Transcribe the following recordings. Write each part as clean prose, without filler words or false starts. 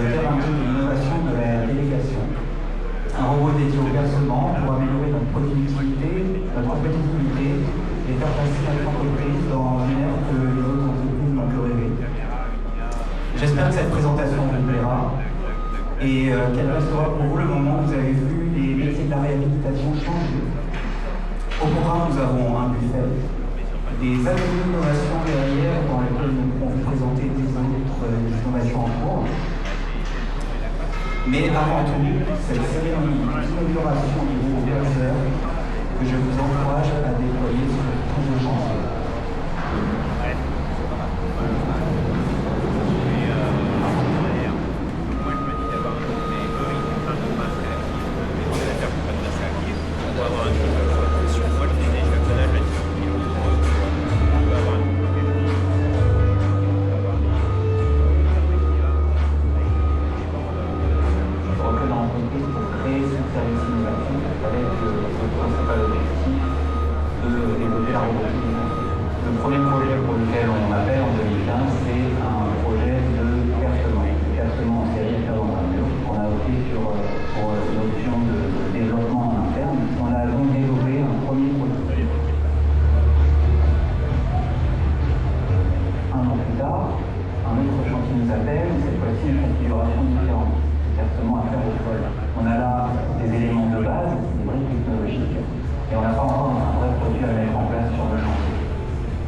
dire un peu de l'innovation de la délégation. Un robot dédié au versement pour améliorer notre productivité, notre compétitivité et faire passer notre entreprise dans une ère que les autres entreprises n'ont que rêvé. J'espère que cette présentation vous plaira et qu'elle restera pour vous le moment où vous avez vu les métiers de la réhabilitation changer. Au programme, nous avons un buffet, des ateliers d'innovation derrière dans lesquels nous pourrons vous présenter des autres innovations en cours. Mais avant tout, cette cérémonie d'inauguration du groupe Berger que je vous encourage à déployer sur tous vos chantiers.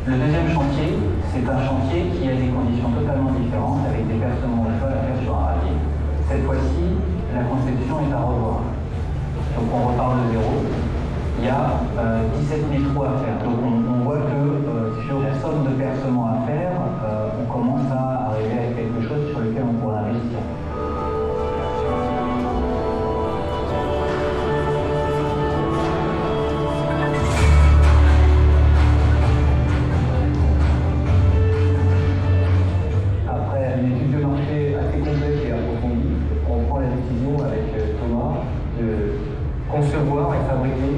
Le deuxième chantier, c'est un chantier qui a des conditions totalement différentes avec des percements au sol à faire sur un radier. Cette fois-ci, la conception est à revoir. Donc on repart de zéro. Il y a 17 métros à faire. Donc on voit que sur la somme de percements à faire, on commence à arriver à quelque chose sur lequel on pourra investir. Concevoir et fabriquer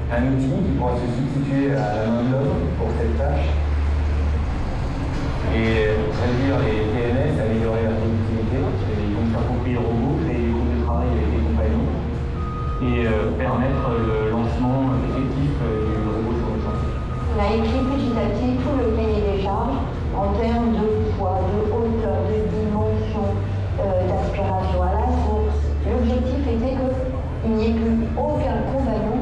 un outil qui pourra se substituer à la main d'homme pour cette tâche et réduire les TMS, améliorer la productivité, et donc s'approprier le robot, créer des groupes de travail avec les compagnies et permettre le lancement effectif du robot sur le chantier. On a écrit petit à petit tout le cahier des charges en termes de poids, de hauteur, de dimension, d'aspiration à la source. L'objectif était qu'il n'y ait plus aucun compagnon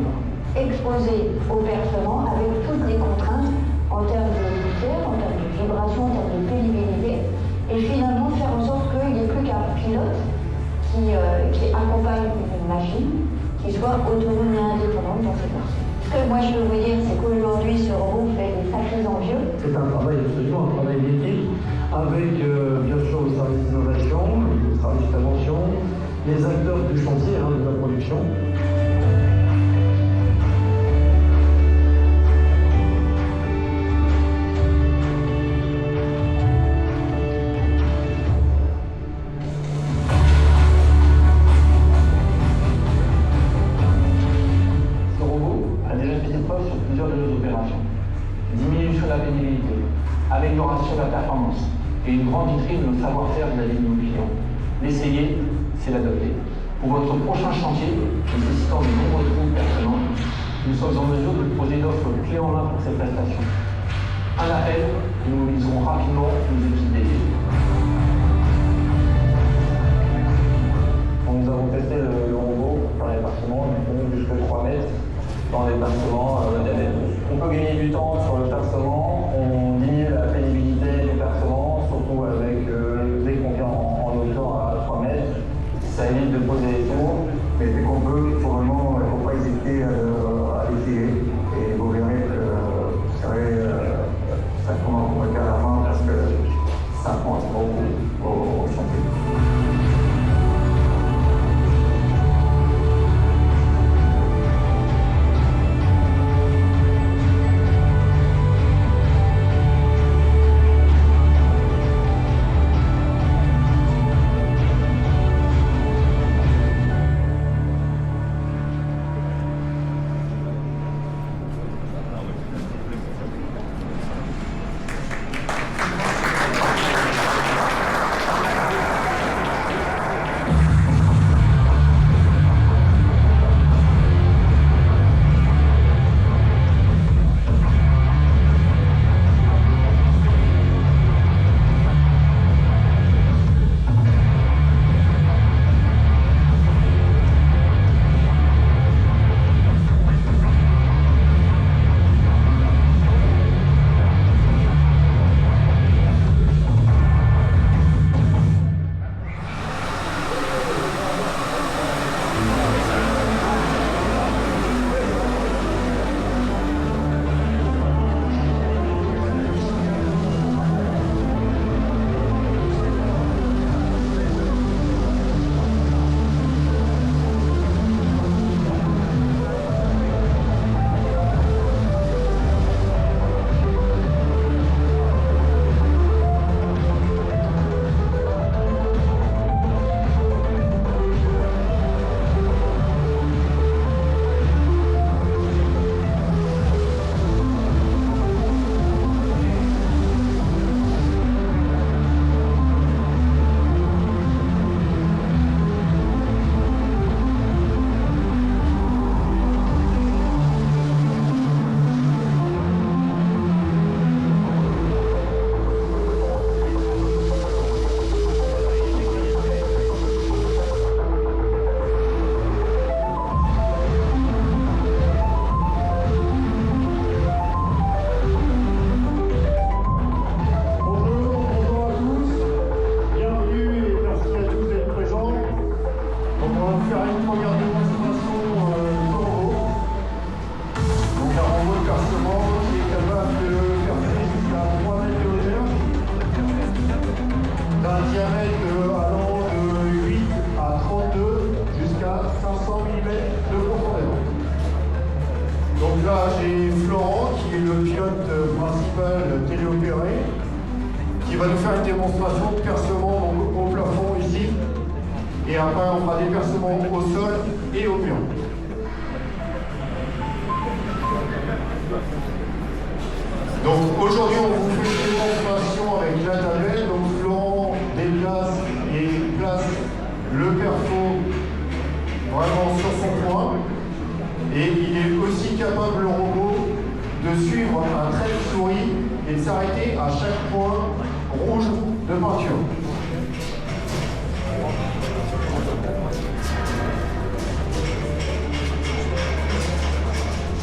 exposé au percement avec toutes les contraintes en termes de poussière, en termes de vibration, en termes de pénibilité, et finalement faire en sorte qu'il n'y ait plus qu'un pilote qui accompagne une machine qui soit autonome et indépendante dans ses parties. Ce que moi je peux vous dire, c'est qu'aujourd'hui ce robot fait des sacrés envieux. C'est un travail absolument, un travail d'équipe avec bien sûr le service d'innovation, le service d'invention, les acteurs du chantier, de la production. Ce robot a déjà fait ses preuves sur plusieurs de nos opérations. Diminution de la pénibilité, amélioration de la performance et une grande vitrine de notre savoir-faire de la ligne du client. L'essayer, c'est l'adopter. Pour votre prochain chantier, nécessitant de nombreux trous percements, nous sommes en mesure de proposer une offre clé en main pour ces prestations. Un appel, nous mobiliserons rapidement nos équipes dédiées. Nous avons testé le robot pour faire les percements, jusqu'à 3 mètres dans les percements. On peut gagner du temps sur le percement, on diminue la pénibilité du percement, surtout avec dès qu'on vient en hauteur à 3 mètres. Ça évite de poser les tours, mais dès qu'on peut, il faut vraiment, il ne faut pas hésiter à l'essayer. Et vous verrez que ça commence à la fin parce que ça prend beaucoup au chantier. un diamètre allant de 8 à 32 jusqu'à 500 mm de profondeur. Donc là, j'ai Florent, qui est le pilote principal téléopéré, qui va nous faire une démonstration de percement donc, au plafond ici. Et après, on fera des percements au sol et au mur. Donc aujourd'hui, on vous fait une démonstration avec la tablette. Donc Florent déplace et place le perfo vraiment sur son point. Et il est aussi capable, le robot, de suivre un trait de souris et de s'arrêter à chaque point rouge de peinture.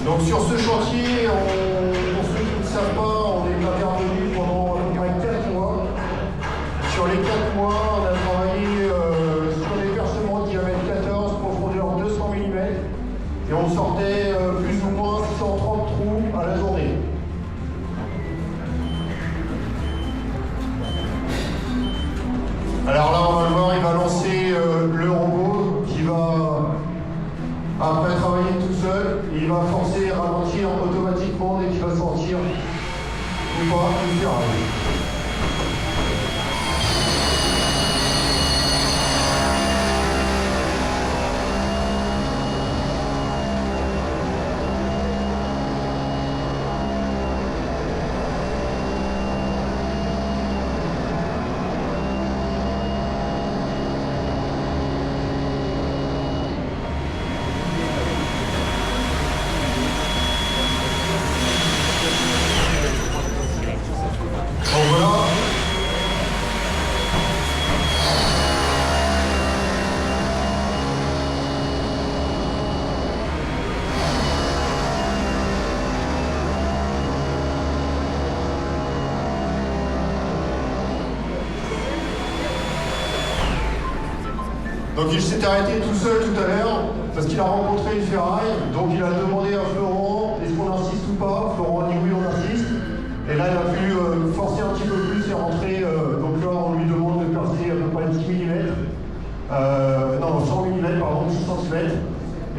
Donc sur ce chantier, pour ceux qui ne savent pas, on est intervenu pendant à peu près 4 mois. Sur les 4 mois, on a travaillé sur des percements de diamètre 14, profondeur 200 mm, et on sortait plus ou moins 630 trous à la journée. Alors là, on va le voir, il va lancer le robot qui va, après travailler tout seul, il va forcer et ralentir automatiquement dès qu'il va sentir ou pas une ferraille. Donc il s'est arrêté tout seul tout à l'heure parce qu'il a rencontré une ferraille. Donc il a demandé à Florent, est-ce qu'on insiste ou pas? Florent a dit oui, on insiste. Et là il a pu forcer un petit peu plus et rentrer. Donc là on lui demande de percer à peu près 10 mm. Non, 100 mm, pardon, 10 cm.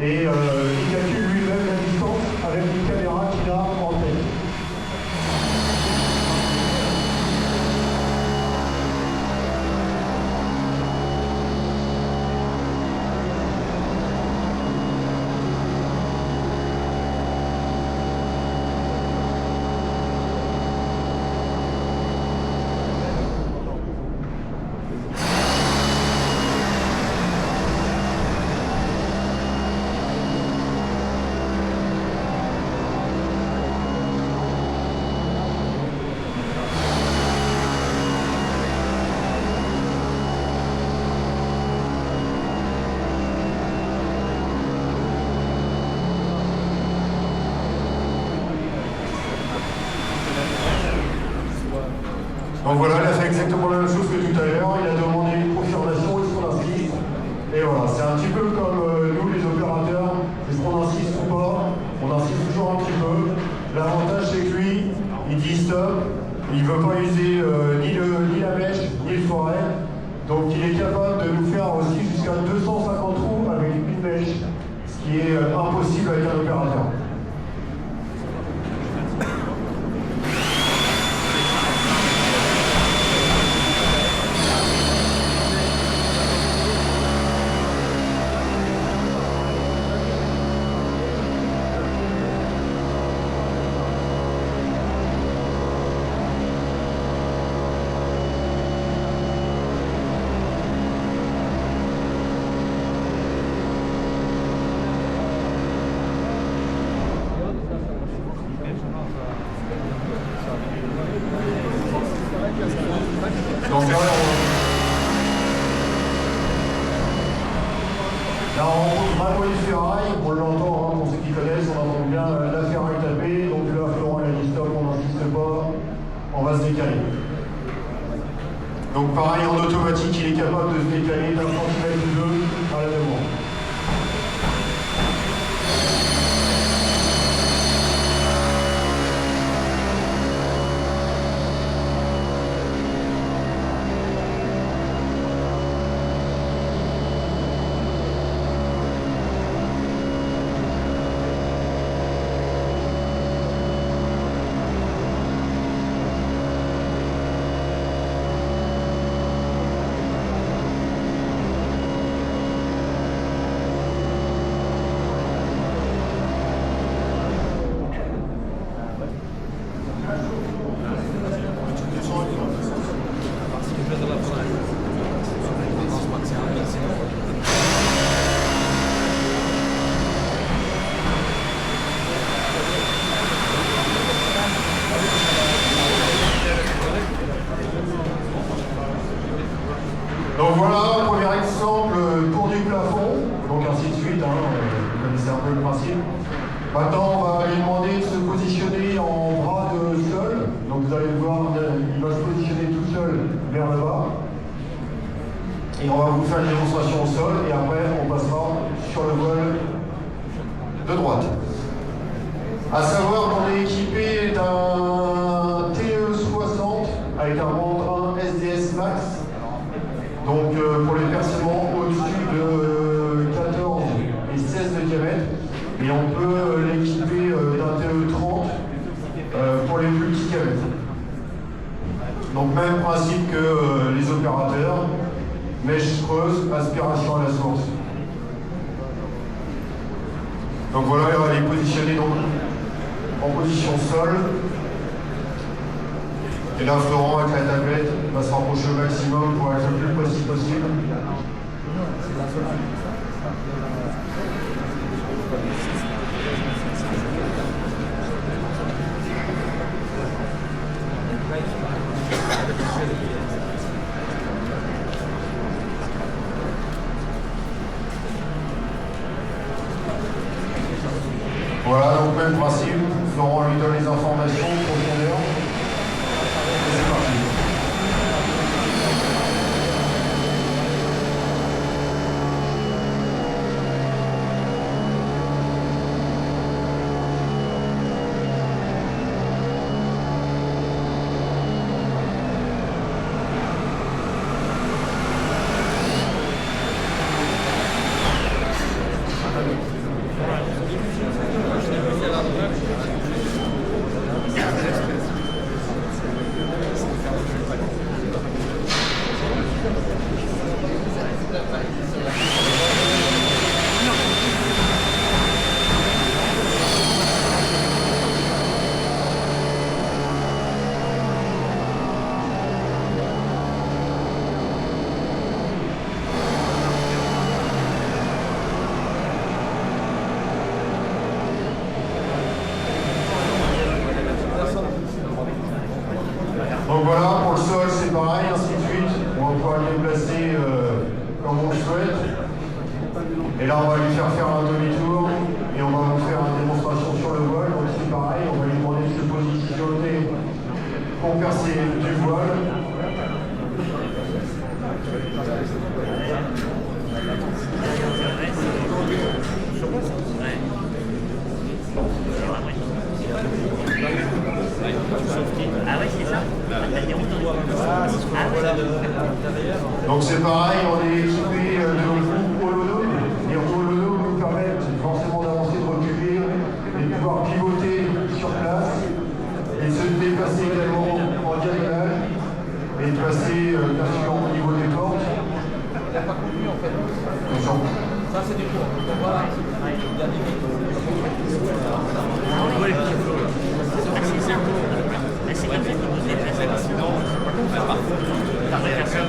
Et il calcule lui-même la distance avec une caméra qu'il a en tête. Donc voilà, il a fait exactement la même chose que tout à l'heure, il a demandé une confirmation, est-ce qu'on insiste? Et voilà, c'est un petit peu comme nous les opérateurs, est-ce qu'on insiste ou pas? On insiste toujours un petit peu. L'avantage c'est que lui, il dit stop, il ne veut pas user ni la mèche, ni le forêt. Donc il est capable de nous faire aussi jusqu'à 250 trous avec une mèche, ce qui est impossible avec un opérateur. Donc là, on va une ferraille, on l'entend, pour ceux qui connaissent, on entend bien la ferraille taper. Donc là, Florent il a dit stop, on n'insiste pas, on va se décaler. Donc pareil, en automatique, il est capable de se décaler d'un centimètre ou deux à la demande. Donc voilà, premier exemple, tour du plafond, donc ainsi de suite, vous connaissez un peu le principe. Maintenant, on va lui demander de se positionner en bras de sol. Donc vous allez le voir, il va se positionner tout seul vers le bas. Et on va vous faire une démonstration au sol, et après on passera sur le vol de droite. A savoir qu'on est équipé d'un TE60 avec un mandrin SDS Max. Donc pour les percements au-dessus de 14 et 16 de diamètre. Et on peut l'équiper d'un TE30 pour les plus petits diamètres. Donc même principe que les opérateurs, mèche creuse, aspiration à la source. Donc voilà, on va les positionner donc en position sol. Et là, Florent, avec la tablette, va se rapprocher au maximum pour être le plus précis possible. Voilà, donc même principe, Florent lui donne les informations, profondeur. Et c'est parti. Donc voilà, pour le sol c'est pareil, ainsi de suite. On va pouvoir le déplacer comme on le souhaite. Et là on va lui faire un demi-tour et on va vous faire une démonstration sur le vol. Donc c'est pareil, on va lui demander de se positionner pour percer du voile. Ah ouais, c'est ça. Donc c'est pareil, on est équipé de roues holodome. Les roues holodome nous permettent forcément d'avancer, de reculer et de pouvoir pivoter sur place et de se déplacer également en diagonale et de passer bien sûr au niveau des portes. Il n'a pas conduit en fait. Attention. Ça c'est du cours. Donc voilà. C'est comme ça qu'il vous déplace. Sinon, Par les personnes.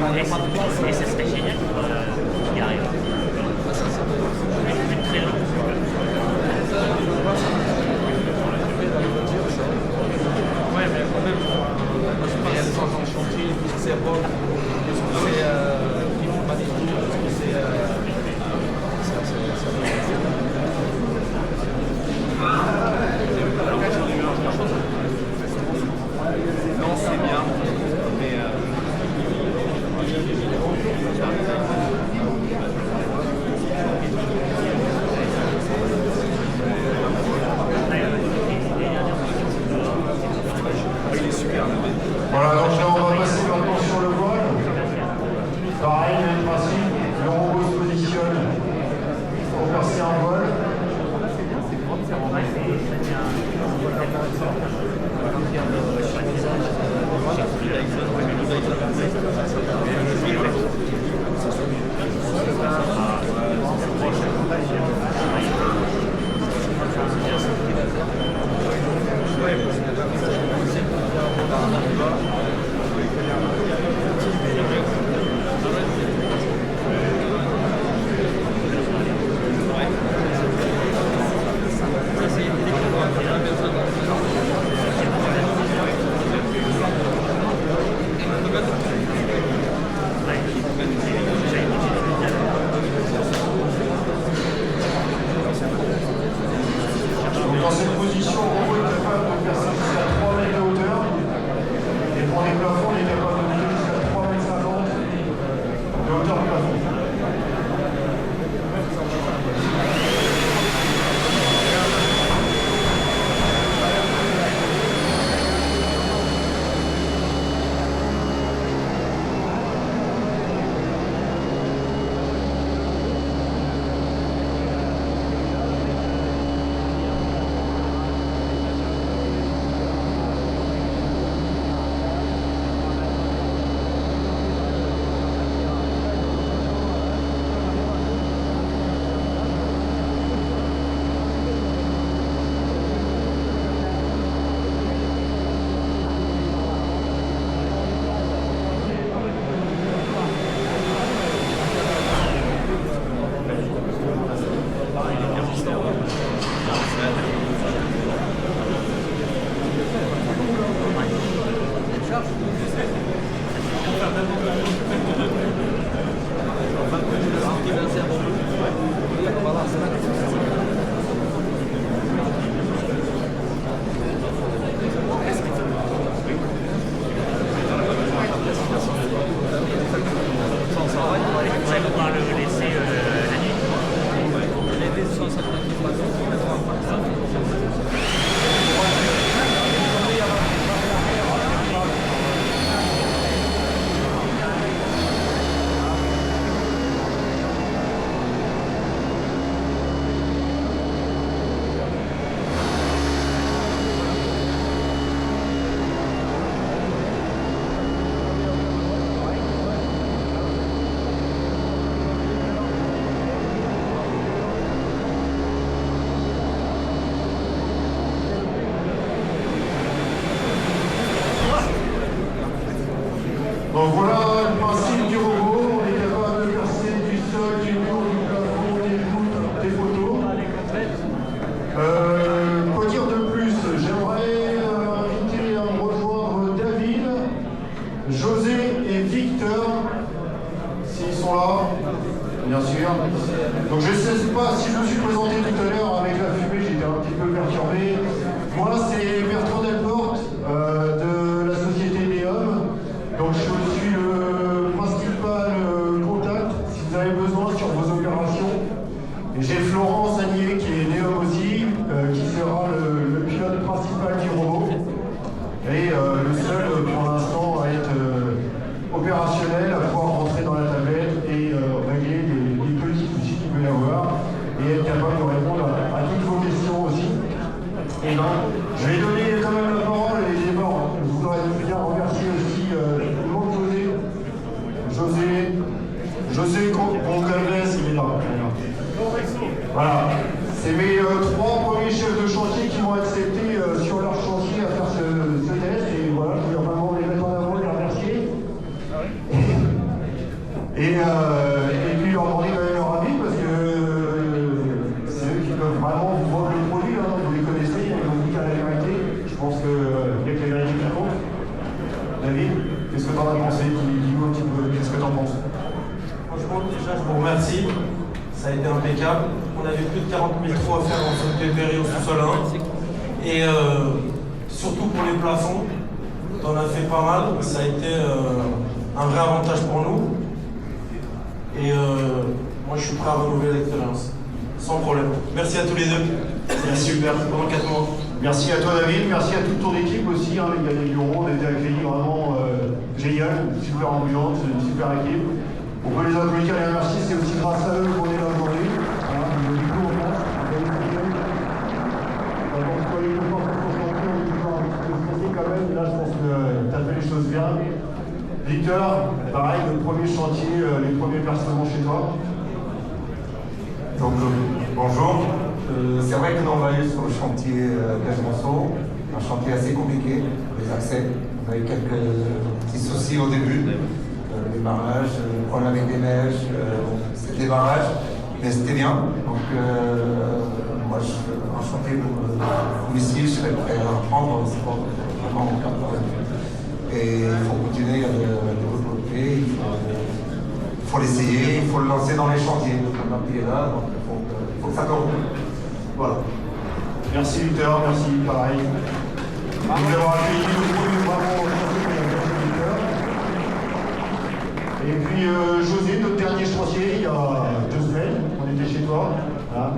pour les femmes. Non, et ce serait génial qu'il y arrive. C'est très long. Ouais, mais quand même, il y a des gens dans le chantier, tout ce que c'est Rock, tout ce que c'est informatique, tout ce que c'est. Non, c'est bien, mais dans cette position, le robot est capable de percer jusqu'à 3 mètres de hauteur. Et pour les plafonds, il est capable de monter jusqu'à 3,50 m de hauteur de plafond. Donc voilà le principe du robot, on est capable de percer du sol, du mur, du plafond, des voûtes, des photos. Quoi dire de plus? J'aimerais inviter à me rejoindre David, José et Victor, s'ils sont là, bien sûr. Donc je ne sais pas si je me suis présenté tout à l'heure avec la fumée, j'étais un petit peu perturbé. Moi c'est Bertrand Delporte de la société Neom. Donc je suis le principal contact si vous avez besoin sur vos opérations. Et j'ai Florence Agnier qui est Neom aussi, qui sera le pilote principal du robot. Et le seul pour l'instant à être opérationnel, à pouvoir rentrer dans la tablette et régler les petits soucis qu'il peut y avoir. Et être capable de répondre à toutes vos questions aussi. Et donc, je vais donner quand même la parole et bon, je voudrais bien remercier aussi José Goncalves, il est là. Voilà. C'est mes 3 premiers chefs de chantier qui m'ont accepté sur leur chantier à faire ce test. Et voilà, je voulais vraiment les mettre en avant et les remercier. Et puis leur demander leur avis parce que c'est eux qui peuvent vraiment vous vendre le produit. Hein, vous les connaissez, ils vous disent à la vérité. Je pense qu'il y a que les vérités qui comptent. David, qu'est-ce que tu en as pensé? Dis-nous un petit peu, qu'est-ce que tu en penses? Franchement, déjà, je vous remercie. Ça a été impeccable. On avait plus de 40 000 trous à faire dans ce PPRI au sous-sol 1. Et surtout pour les plafonds, tu en as fait pas mal. Ça a été un vrai avantage pour nous. Et moi, je suis prêt à renouveler l'expérience. Sans problème. Merci à tous les deux. C'est super pendant 4 mois. Merci à toi David, merci à toute ton équipe aussi, hein, les gars des bureaux, on a été accueillis vraiment génial, super ambiance, une super équipe. On peut les applaudir et les remercier, c'est aussi grâce à eux qu'on est là aujourd'hui. Hein, du coup, on pense, quand même, là je pense que tu as fait les choses bien. Victor, pareil, le premier chantier, les premiers percements chez toi. Donc bonjour, c'est vrai que nous on va aller sur le chantier Cage-Monceau, un chantier assez compliqué, les accès. On a eu quelques petits soucis au début, le démarrage, le problème avec des neiges, c'est le démarrage, mais c'était bien. Donc moi un chantier comme ici, je serais prêt à reprendre, c'est pas vraiment aucun problème. Et il faut continuer à le développer, il faut l'essayer, il faut le lancer dans les chantiers. Comme un pied là, donc il faut que ça tourne. Voilà. Merci Victor, merci, pareil. Nous avons accueilli le premier bravo Victor. Et puis José, notre dernier chantier, il y a 2 semaines, on était chez toi. Voilà.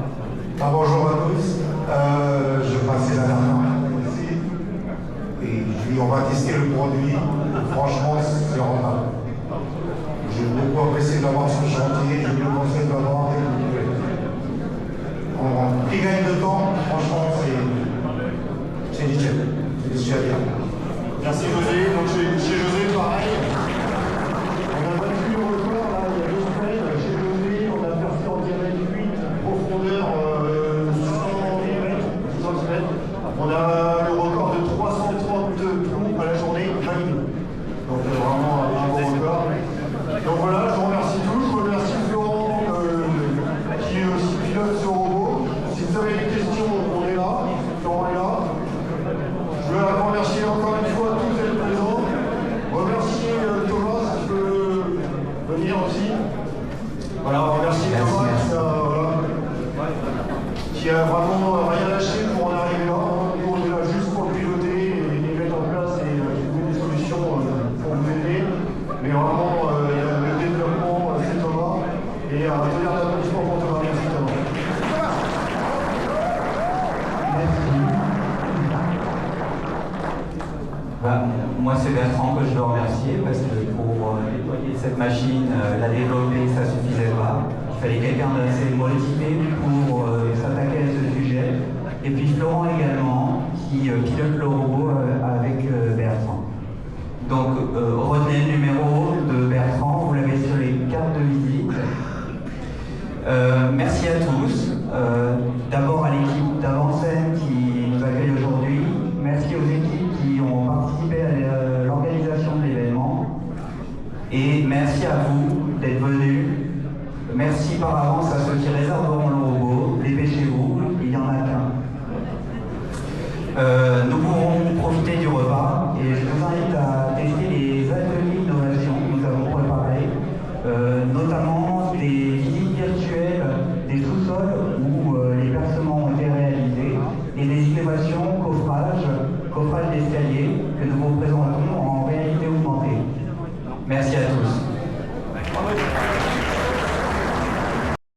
Bonjour à tous. Je passais la dernière fois ici et je dis on va tester le produit. Franchement, c'est rentable. J'ai beaucoup apprécié d'avoir ce chantier, je le conseille d'avoir et on petit gain de temps, franchement, c'est nickel. C'est déjà bien. Merci José. Donc chez José, pareil. On a battu le record là, il y a 2 semaines. Chez José, on a percé en diamètre 8, profondeur 100 cm. On a le record de 330 trous à la journée, validé. Donc vraiment un bon record. Donc voilà, je vous remercie tous. Je remercie Florent qui est aussi pilote ce robot. Si vous avez des questions, on est là. Florent est là. Je veux remercier encore une fois tous les présents. Remercier Thomas qui peut venir aussi. Voilà, remercier Thomas qui a vraiment rien lâché pour en arriver là. Nous on est là juste pour le piloter et mettre en place et trouver des solutions pour vous aider. Mais vraiment le développement c'est Thomas. Et un tonnerre d'applaudissements pour Thomas. Merci Thomas. Moi, c'est Bertrand que je dois remercier parce que pour déployer cette machine, la développer, ça ne suffisait pas. Il fallait quelqu'un d'assez motivé pour s'attaquer à ce sujet. Et puis Florent également.